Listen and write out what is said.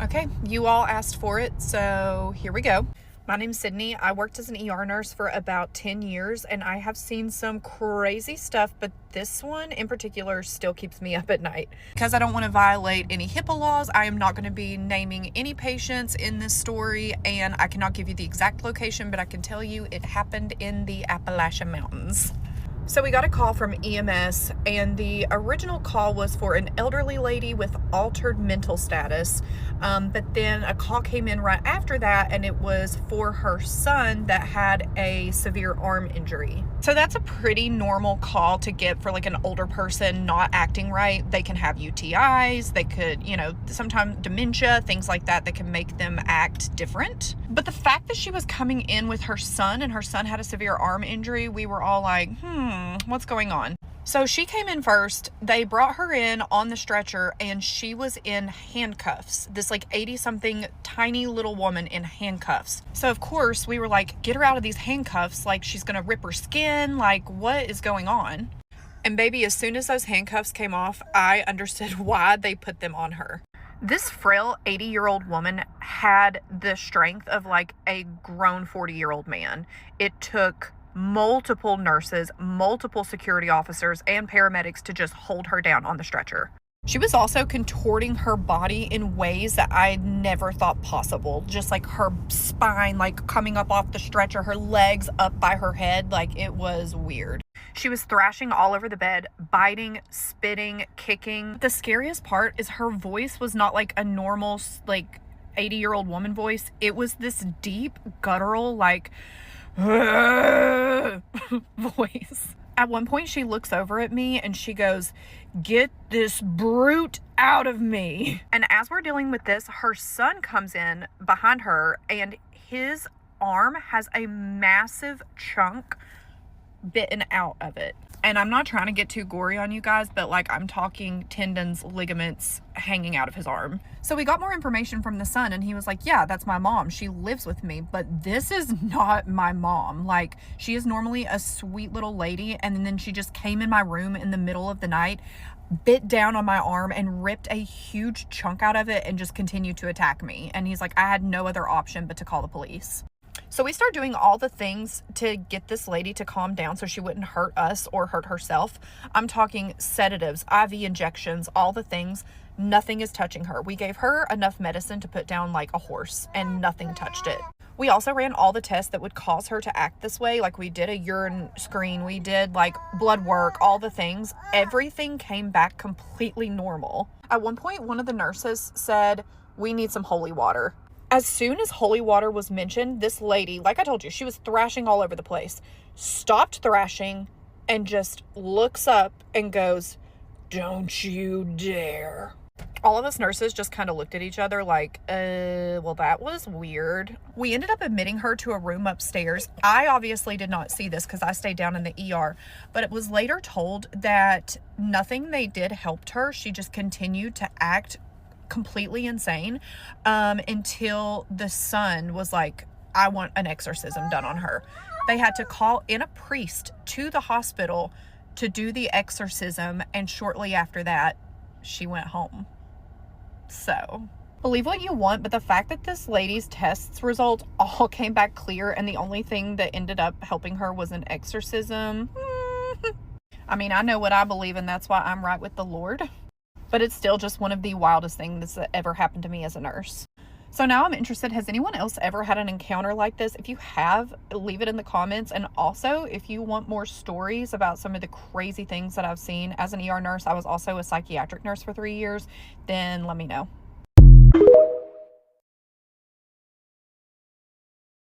Okay, you all asked for it, so here we go. My name's Sydney. I worked as an ER nurse for about 10 years, and I have seen some crazy stuff, but this one in particular still keeps me up at night. Because I don't want to violate any HIPAA laws, I am not going to be naming any patients in this story, and I cannot give you the exact location, but I can tell you it happened in the Appalachian Mountains. So we got a call from EMS, and the original call was for an elderly lady with altered mental status, but then a call came in right after that, and it was for her son that had a severe arm injury. So that's a pretty normal call to get for like an older person not acting right. They can have UTIs, they could, sometimes dementia, things like that can make them act different. But the fact that she was coming in with her son and her son had a severe arm injury, we were all like, what's going on? So she came in first. They brought her in on the stretcher, and she was in handcuffs. This like 80-something tiny little woman in handcuffs. So of course we were like, get her out of these handcuffs. Like, she's gonna rip her skin. Like, what is going on? And baby, as soon as those handcuffs came off, I understood why they put them on her. This frail 80-year-old woman had the strength of like a grown 40-year-old man. It took multiple nurses, multiple security officers, and paramedics to just hold her down on the stretcher. She was also contorting her body in ways that I never thought possible. Just like her spine, like coming up off the stretcher, her legs up by her head. Like, it was weird. She was thrashing all over the bed, biting, spitting, kicking. The scariest part is her voice was not like a normal, like 80-year-old woman voice. It was this deep, guttural, like voice. At one point she looks over at me and she goes, "Get this brute out of me." And as we're dealing with this, her son comes in behind her, and his arm has a massive chunk bitten out of it. And I'm not trying to get too gory on you guys, but like, I'm talking tendons, ligaments hanging out of his arm. So we got more information from the son, and he was like, yeah, that's my mom. She lives with me, but this is not my mom. Like, she is normally a sweet little lady, and then she just came in my room in the middle of the night, bit down on my arm and ripped a huge chunk out of it and just continued to attack me. And he's like, I had no other option but to call the police. So we start doing all the things to get this lady to calm down so she wouldn't hurt us or hurt herself. I'm talking sedatives, IV injections, all the things. Nothing is touching her. We gave her enough medicine to put down like a horse, and nothing touched it. We also ran all the tests that would cause her to act this way. Like, we did a urine screen, we did like blood work, all the things. Everything came back completely normal. At one point, one of the nurses said, "We need some holy water." As soon as holy water was mentioned, this lady, like I told you, she was thrashing all over the place, stopped thrashing and just looks up and goes, "Don't you dare." All of us nurses just kind of looked at each other like, well, that was weird. We ended up admitting her to a room upstairs. I obviously did not see this because I stayed down in the ER, but it was later told that nothing they did helped her. She just continued to act completely insane until the son was like, I want an exorcism done on her. They had to call in a priest to the hospital to do the exorcism, and shortly after that she went home. So believe what you want, but the fact that this lady's tests results all came back clear and the only thing that ended up helping her was an exorcism, I mean, I know what I believe, and that's why I'm right with the Lord. But it's still just one of the wildest things that ever happened to me as a nurse. So now I'm interested, has anyone else ever had an encounter like this? If you have, leave it in the comments. And also, if you want more stories about some of the crazy things that I've seen as an ER nurse, I was also a psychiatric nurse for 3 years, then let me know.